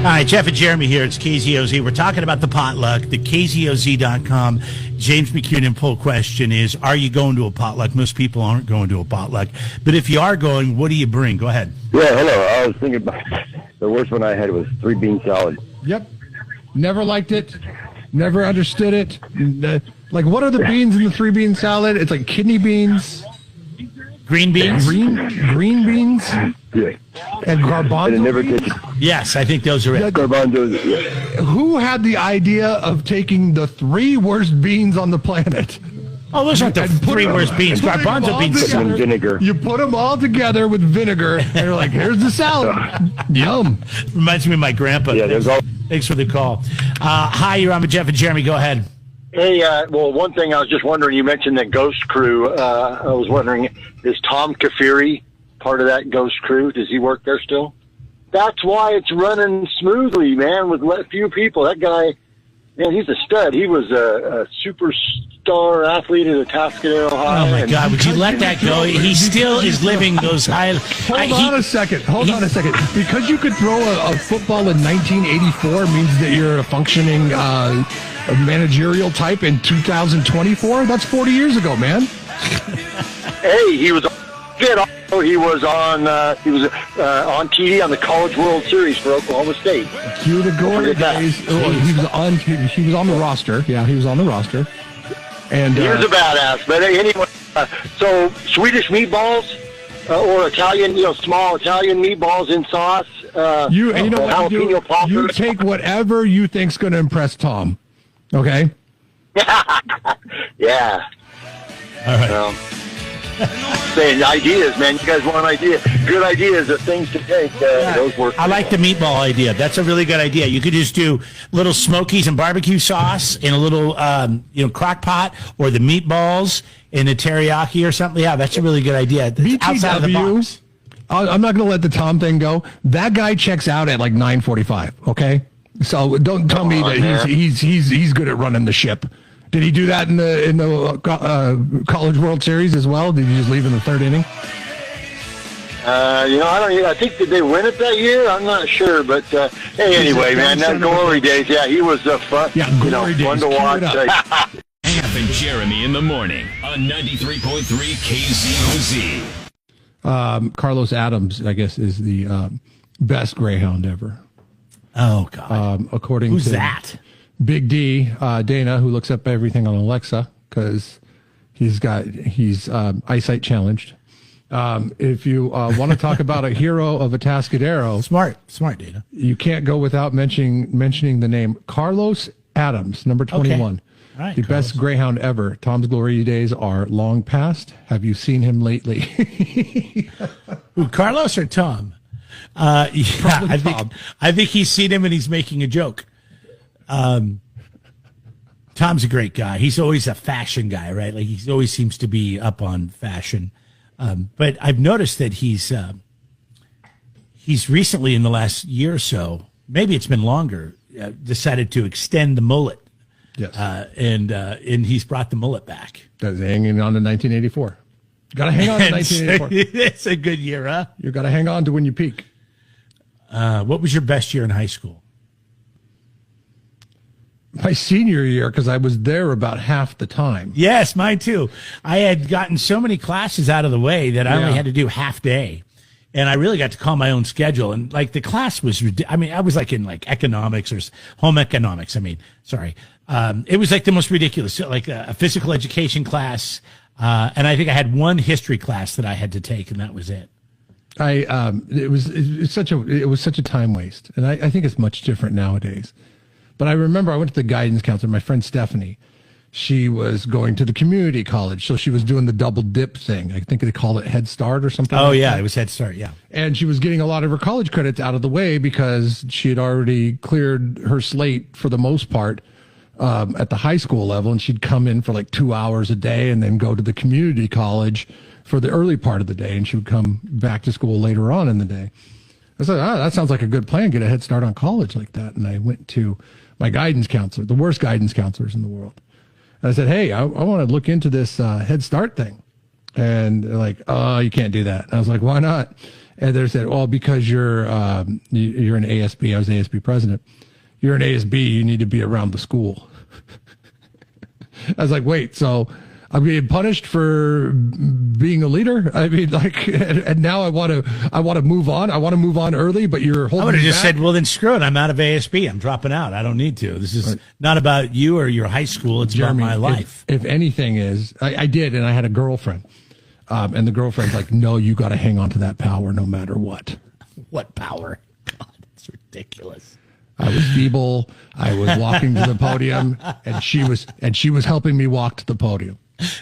Hi, Jeff and Jeremy here. It's KZOZ. We're talking about the potluck, the KZOZ.com. James McCune poll question is, are you going to a potluck? Most people aren't going to a potluck. But if you are going, what do you bring? Go ahead. Yeah, hello. I was thinking about the worst one I had was 3-bean salad. Yep. Never liked it. Never understood it. Like, what are the beans in the 3-bean salad? It's like kidney beans. Green beans? Green beans? Yeah. And garbanzo And it never beans? tasted. Yes, I think those are it. Garbanzos. Yeah. Who had the idea of taking the 3 worst beans on the planet? Oh, those aren't the And put 3 them- worst beans. put them Garbanzo all beans. together. Put them in vinegar. You put them all together with vinegar, and you're like, here's the salad. Yum. Reminds me of my grandpa. Yeah, there's all. Thanks for the call. Hi, you're on with Jeff and Jeremy. Go ahead. Hey, well, one thing I was just wondering, you mentioned that ghost crew. I was wondering, is Tom Kafiri part of that ghost crew? Does he work there still? That's why it's running smoothly, man, with a few people. That guy, man, he's a stud. He was a superstar athlete at Atascadero High. Oh, my God. Would you let that go? He still is living those high... Hold on a second. Because you could throw a football in 1984 means that you're a functioning a managerial type in 2024? That's 40 years ago, man. Hey, he was he was on TV on the College World Series for Oklahoma State. Cue the glory days. Oh, he was on the roster. Yeah, he was on the roster. And He was a badass. But anyway, so Swedish meatballs or Italian, small Italian meatballs in sauce. you know what you do? jalapeno poppers. You take whatever you think's going to impress Tom. Okay? Yeah. All right. Well, saying ideas, man. You guys want ideas? Good ideas of things to take. Those work. I like the meatball idea. That's a really good idea. You could just do little smokies and barbecue sauce in a little, crock pot, or the meatballs in a teriyaki or something. Yeah, that's a really good idea. Outside of the box. I'm not going to let the Tom thing go. That guy checks out at like 9:45. Okay, so don't tell me that he's good at running the ship. Did he do that in the College World Series as well? Did he just leave in the third inning? I don't. I think did they win it that year? I'm not sure, but hey, anyway, man, that glory days. Yeah, he was fun. Yeah, glory days. Fun to watch. Jeff and Jeremy in the morning on 93.3 KZOZ. Carlos Adams, I guess, is the best Greyhound ever. Oh, God. According Who's to that? Big D, Dana, who looks up everything on Alexa because he's eyesight challenged. If you want to talk about a hero of Atascadero, Smart Dana. you can't go without mentioning the name Carlos Adams, number 21. All right, the Carlos. best Greyhound ever. Tom's glory days are long past. Have you seen him lately? Who, Carlos or Tom? Yeah, I think he's seen him and he's making a joke. Tom's a great guy. He's always a fashion guy, right? Like, he always seems to be up on fashion. But I've noticed that he's recently, in the last year or so, maybe it's been longer, decided to extend the mullet. Yes. And he's brought the mullet back. That's hanging on to 1984. Got to hang on to 1984. It's a good year, huh? You got to hang on to when you peak. What was your best year in high school? My senior year, because I was there about half the time. Yes, mine too. I had gotten so many classes out of the way that I only had to do half day. And I really got to call my own schedule. And like the class was, I was like in like economics or home economics. It was like the most ridiculous, like a physical education class. And I think I had one history class that I had to take, and that was it. It was such a time waste. And I think it's much different nowadays. But I remember I went to the guidance counselor, my friend Stephanie. She was going to the community college, so she was doing the double dip thing. I think they call it Head Start or something. Oh, like yeah, that. it was Head Start, yeah. And she was getting a lot of her college credits out of the way because she had already cleared her slate for the most part at the high school level, and she'd come in for like 2 hours a day and then go to the community college for the early part of the day, and she would come back to school later on in the day. I said, that sounds like a good plan, get a head start on college like that. And I went to my guidance counselor, the worst guidance counselors in the world. And I said, hey, I want to look into this Head Start thing. And they're like, oh, you can't do that. And I was like, why not? And they said, well, because you're an ASB. I was ASB president. You're an ASB. You need to be around the school. I was like, wait, so I'm being punished for being a leader? I mean, like, and now I want to move on. I want to move on early, but you're holding me back. I would have just said, well, then screw it. I'm out of ASB. I'm dropping out. I don't need to. This is not about you or your high school. It's Jeremy, about my life. If anything is, I did, and I had a girlfriend. And the girlfriend's like, no, you got to hang on to that power no matter what. What power? God, it's ridiculous. I was feeble. I was walking to the podium, and she was helping me walk to the podium.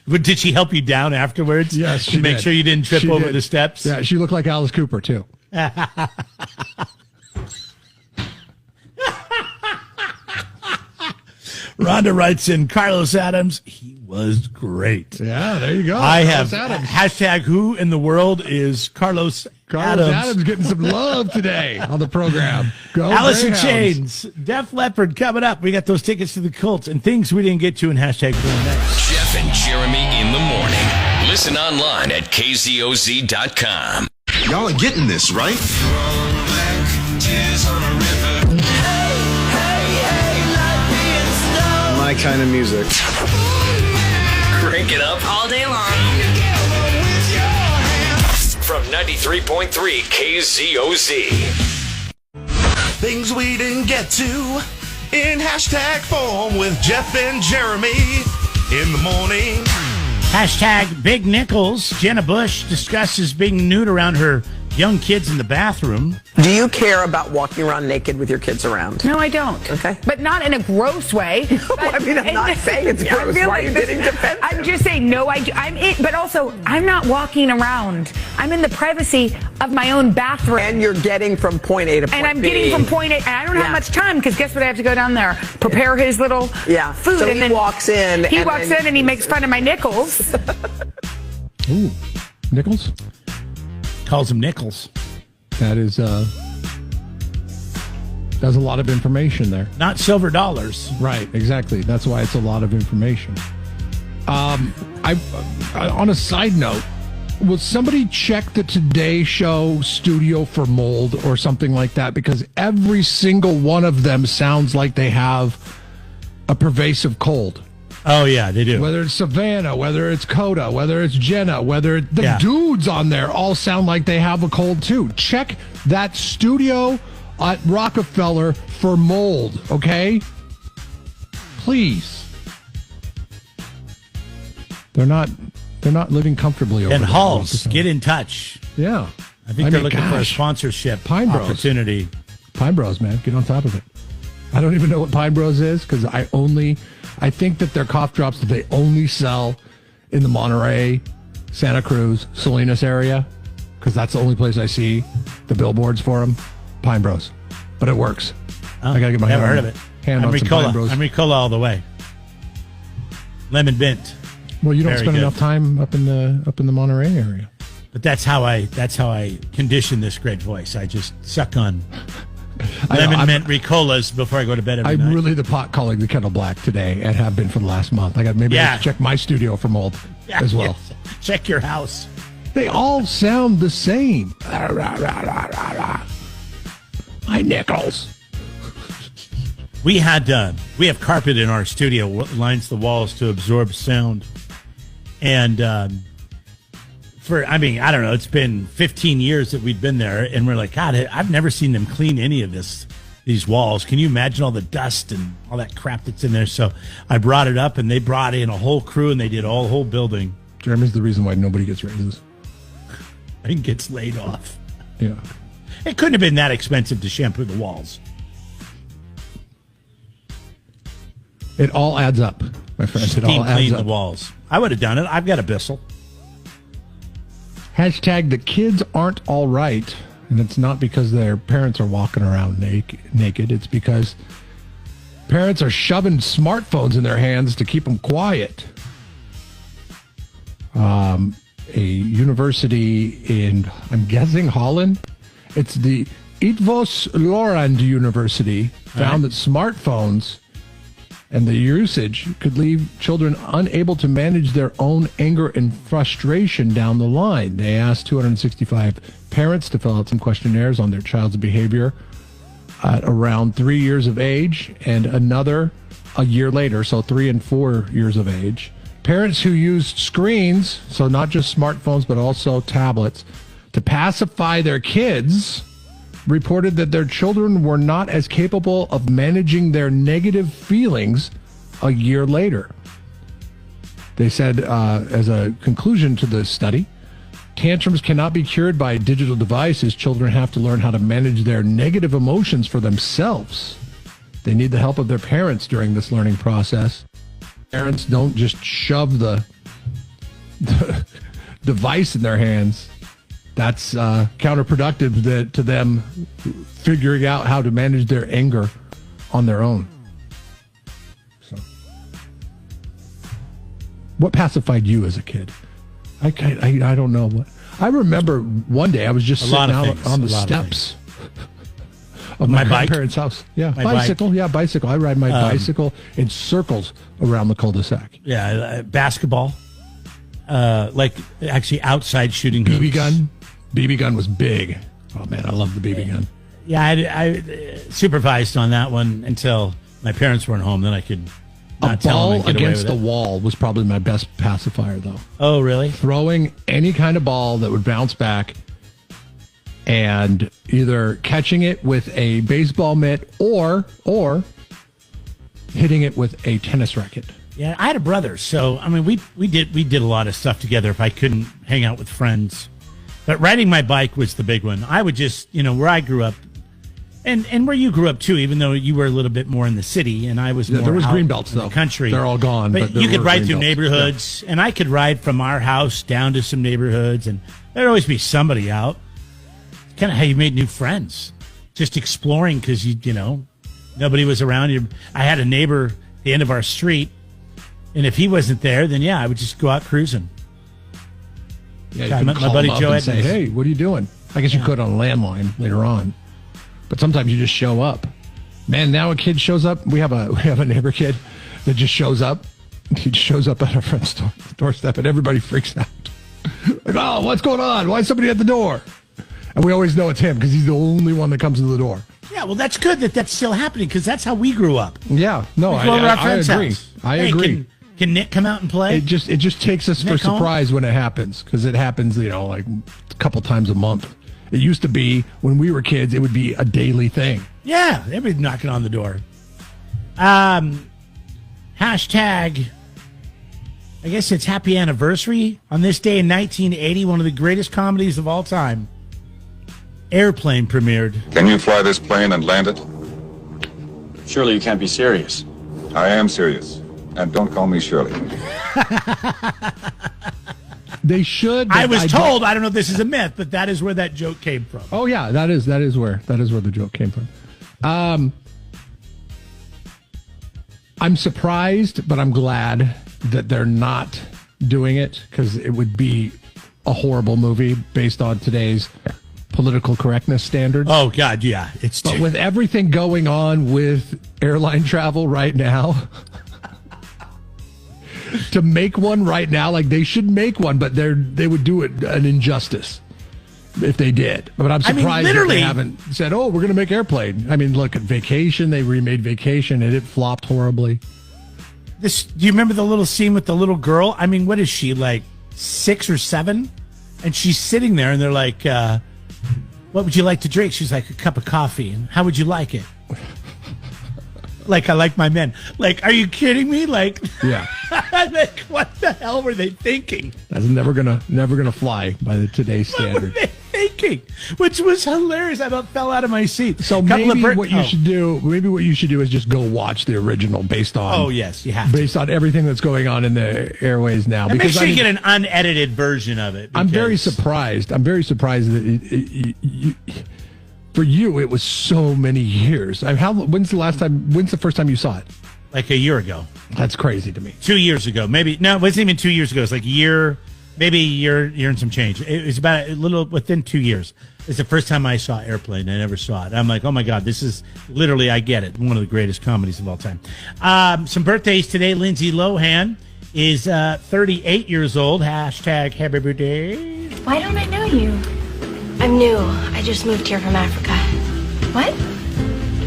But did she help you down afterwards? Yes, she to make did. sure you didn't trip over the steps? Yeah, she looked like Alice Cooper, too. Rhonda writes in, Carlos Adams, he was great. Yeah, there you go. I Carlos have Adams. hashtag who in the world is Carlos Adams getting some love today on the program. Go Alice in Greyhounds. Chains, Def Leppard coming up. We got those tickets to the Colts and things we didn't get to in hashtag Green next. Jeff and Jeremy in the morning. Listen online at KZOZ.com. Y'all are getting this, right? My kind of music. Crank it up all day long. from 93.3 KZOZ. Things we didn't get to in hashtag form with Jeff and Jeremy in the morning. Hashtag Big Nickels. Jenna Bush discusses being nude around her young kids in the bathroom. Do you care about walking around naked with your kids around? No, I don't. Okay. But not in a gross way. I mean, I'm not saying it's gross. Why are you getting defensive? I'm just saying, no, but also, I'm not walking around. I'm in the privacy of my own bathroom. And you're getting from point A to point B. And I'm getting from point A, and I don't have much time, because guess what? I have to go down there, prepare his little food. So and then he walks in. and he makes fun of my nickels. Ooh, Nickels? Calls them nickels. That is, that's a lot of information there. Not silver dollars. Right, exactly. That's why it's a lot of information. On a side note, will somebody check the Today Show studio for mold or something like that? Because every single one of them sounds like they have a pervasive cold. Oh, yeah, they do. Whether it's Savannah, whether it's Coda, whether it's Jenna, whether the dudes on there all sound like they have a cold too. Check that studio at Rockefeller for mold, okay? Please. They're not living comfortably over And there. Halls, get in touch. Yeah. I think they're looking for a sponsorship Pine Bros. opportunity. Pine Bros, man, get on top of it. I don't even know what Pine Bros is, because I think that their cough drops that they only sell in the Monterey, Santa Cruz, Salinas area, because that's the only place I see the billboards for them. Pine Bros. But it works. Oh, I got to get my never heard of it. Hand on some Pine Bros. I'm Ricola all the way. Lemon mint. Well, you don't Very spend good. enough time up in the Monterey area. But that's how I condition this great voice. I just suck on lemon mint Ricolas before I go to bed every night. I'm really the pot calling the kettle black today, and have been for the last month. I have to check my studio for mold as well. Yes. Check your house. They all sound the same. My nickels. We have carpet in our studio, lines the walls to absorb sound. And I don't know, it's been 15 years that we've been there, and we're like, God, I've never seen them clean any of these walls. Can you imagine all the dust and all that crap that's in there? So I brought it up, and they brought in a whole crew, and they did the whole building. Jeremy's the reason why nobody gets raises. And gets laid off. Yeah. It couldn't have been that expensive to shampoo the walls. It all adds up, my friends. It all adds Clean up. the walls. I would have done it. I've got a Bissell. Hashtag the kids aren't all right. And it's not because their parents are walking around naked. It's because parents are shoving smartphones in their hands to keep them quiet. A university in, I'm guessing, Holland. It's the Eötvös Loránd University found that smartphones And the usage could leave children unable to manage their own anger and frustration down the line. They asked 265 parents to fill out some questionnaires on their child's behavior at around 3 years of age and another a year later, so 3 and 4 years of age. Parents who used screens, so not just smartphones, but also tablets, to pacify their kids reported that their children were not as capable of managing their negative feelings a year later. They said, as a conclusion to the study, tantrums cannot be cured by digital devices. Children have to learn how to manage their negative emotions for themselves. They need the help of their parents during this learning process. Parents don't just shove the device in their hands. That's counterproductive to them figuring out how to manage their anger on their own. So, what pacified you as a kid? I don't know. What I remember one day I was just sitting out on the steps of my grandparents' house. Yeah, bicycle. Yeah, bicycle. I ride my bicycle in circles around the cul-de-sac. Yeah, basketball. Like actually outside shooting hoops. BB gun. BB gun was big. Oh, man, I love the BB gun. Yeah, I supervised on that one until my parents weren't home. Then I could not tell them. A ball against the wall was probably my best pacifier, though. Oh, really? Throwing any kind of ball that would bounce back and either catching it with a baseball mitt or hitting it with a tennis racket. Yeah, I had a brother, so I mean, we did a lot of stuff together. If I couldn't hang out with friends. But riding my bike was the big one. I would just, where I grew up, and where you grew up too, even though you were a little bit more in the city, and I was more there was out green belts in though. The country. They're all gone. But you could ride through neighborhoods, and I could ride from our house down to some neighborhoods, and there'd always be somebody out. Kind of how you made new friends, just exploring because nobody was around. I had a neighbor at the end of our street, and if he wasn't there, then I would just go out cruising. Yeah, my buddy Joe and say, "Hey, what are you doing?" I guess you could on a landline later on, but sometimes you just show up. Man, now a kid shows up. We have a neighbor kid that just shows up. He just shows up at our front doorstep, and everybody freaks out. Like, oh, what's going on? Why is somebody at the door? And we always know it's him because he's the only one that comes to the door. Yeah, well, that's good that that's still happening because that's how we grew up. Yeah, no, I agree. I agree. Can Nick come out and play? It just takes us for surprise when it happens because it happens, like a couple times a month. It used to be when we were kids, it would be a daily thing. Yeah, everybody's knocking on the door. Hashtag, I guess it's happy anniversary on this day in 1980, one of the greatest comedies of all time. Airplane premiered. Can you fly this plane and land it? Surely you can't be serious. I am serious. And don't call me Shirley. They should. I was told, I don't know if this is a myth, but that is where that joke came from. Oh yeah, that is where the joke came from. I'm surprised, but I'm glad that they're not doing it because it would be a horrible movie based on today's political correctness standards. Oh God, yeah, But with everything going on with airline travel right now. To make one right now, like they should make one, but they would do it an injustice if they did. But I'm surprised that they haven't said, "Oh, we're going to make Airplane." I mean, look at Vacation; they remade Vacation, and it flopped horribly. Do you remember the little scene with the little girl? I mean, what is she, like 6 or 7? And she's sitting there, and they're like, "What would you like to drink?" She's like, "A cup of coffee." And how would you like it? Like, I like my men. Like, are you kidding me? Like, yeah. Like, what the hell were they thinking? That's never gonna fly by today's standards. What were they thinking? Which was hilarious. I about fell out of my seat. So maybe what you should do is just go watch the original based on. Oh yes, you have based on everything that's going on in the airways now. And make sure you get an unedited version of it. I'm very surprised. That for you, it was so many years. When's the first time you saw it? Like a year ago. That's crazy to me. 2 years ago. Maybe. No, it wasn't even 2 years ago. It's like a year Maybe you're in some change. It was about a little within 2 years. It's the first time I saw Airplane. I never saw it. I'm like, oh my God, this is literally, I get it, one of the greatest comedies of all time. Some birthdays today. Lindsay Lohan is 38 years old. Hashtag happy birthday. Why don't I know you? I'm new. I just moved here from Africa. What?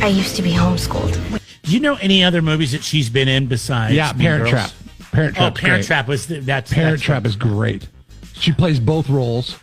I used to be homeschooled. Do you know any other movies that she's been in besides Parent Trap. Parent Trap. Parent Trap was that's Parent Trap is great. She plays both roles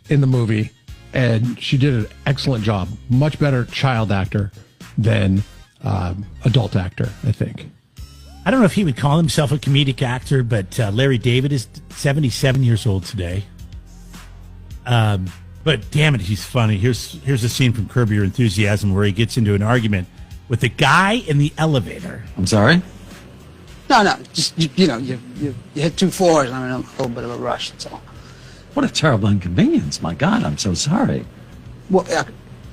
in the movie, and she did an excellent job. Much better child actor than adult actor, I think. I don't know if he would call himself a comedic actor, but Larry David is 77 years old today. But damn it, he's funny. Here's a scene from Curb Your Enthusiasm where he gets into an argument with the guy in the elevator. I'm sorry? No, just, you hit 2 floors. I'm in a little bit of a rush, that's all. What a terrible inconvenience. My God, I'm so sorry. Well,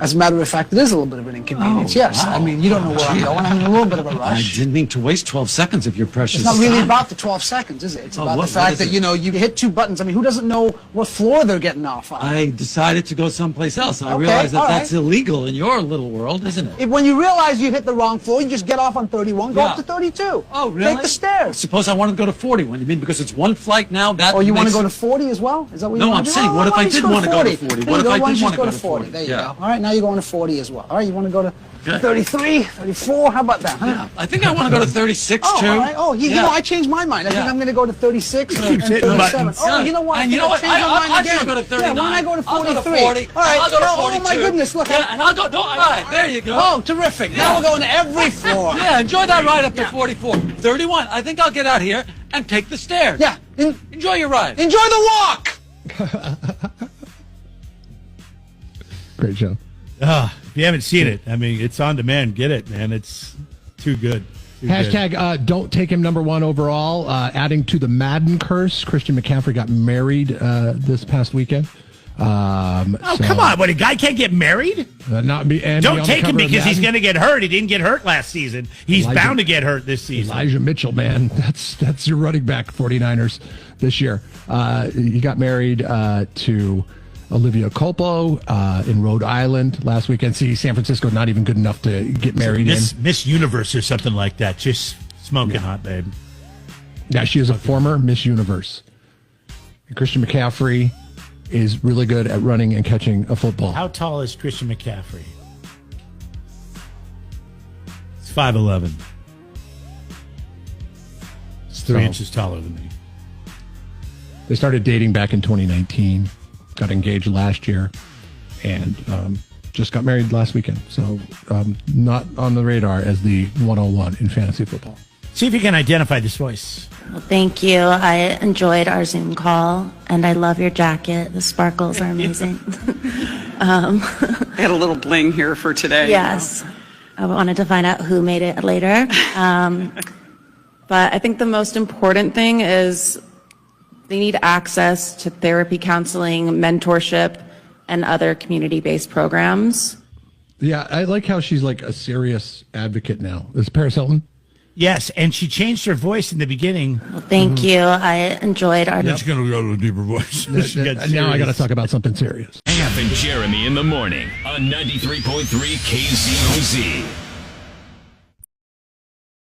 as a matter of fact, it is a little bit of an inconvenience, yes. Wow. I mean, you don't know where I'm going. I'm in a little bit of a I rush. didn't mean to waste 12 seconds of your precious It's not really time. about the 12 seconds, is it? It's about what- the fact what that, is it? you hit 2 buttons. I mean, who doesn't know what floor they're getting off on? I decided to go someplace else. I Okay, realized that all right. that's illegal in your little world, isn't it? When you realize you hit the wrong floor, you just get off on 31, go Yeah. up to 32. Oh, really? Take the stairs. Suppose I wanted to go to 41. You mean because it's one flight now? That Oh, you want to makes go to 40 as well? Is that what you No, want I'm to do? saying, Oh, what if why I don't you did want to go to 40? There What you if go. I Why don't did you want just to go to 40? There you Yeah. go. All right, now you're going to 40 as well. All right, you want to go to Okay. 33, 34? How about that? Huh? Yeah, I think I want to go to 36 Oh, too. all right. Oh, you Yeah. know, I changed my mind. I think Yeah. I'm going to go to 36 and Keeps hitting 37. buttons. Oh, you know what? And you know what? I changed my mind I'll again. go to 39. Yeah, why don't I go to I'll 43? go to 40. All right. I'll go to Oh, 42. my goodness, look. Yeah, and I'll go. All right, there you go. Oh, terrific. Now we're going to every floor. Yeah, enjoy that ride up to 44. 31. I think I'll get out here and take the stairs. Yeah. Enjoy your ride. Enjoy the walk. Great show. If you haven't seen it, I mean, it's on demand. Get it, man. It's too good. Too good. Hashtag don't take him #1 overall. Adding to the Madden curse, Christian McCaffrey got married this past weekend. Come on. What, a guy can't get married? Not be, and Don't take him because he's going to get hurt. He didn't get hurt last season. He's bound to get hurt this season. Elijah Mitchell, man. That's your running back, 49ers this year. He got married to Olivia Culpo in Rhode Island last weekend. See, San Francisco not even good enough to get married in. Miss Universe or something like that. Just smoking hot, babe. Yeah, she is a former Miss Universe. And Christian McCaffrey is really good at running and catching a football. How tall is Christian McCaffrey? It's 5'11". It's 3 inches taller than me. They started dating back in 2019, got engaged last year, and just got married last weekend. So not on the radar as the 101 in fantasy football. See if you can identify this voice. Well, thank you. I enjoyed our Zoom call, and I love your jacket. The sparkles are amazing. I had a little bling here for today. Yes. I wanted to find out who made it later. But I think the most important thing is they need access to therapy, counseling, mentorship, and other community-based programs. Yeah, I like how she's like a serious advocate now. Is Paris Hilton? Yes, and she changed her voice in the beginning. Well, thank you. I enjoyed our... It's going to go to a deeper voice. Now I got to talk about something serious. Jeff and Jeremy in the morning on 93.3 KZOZ.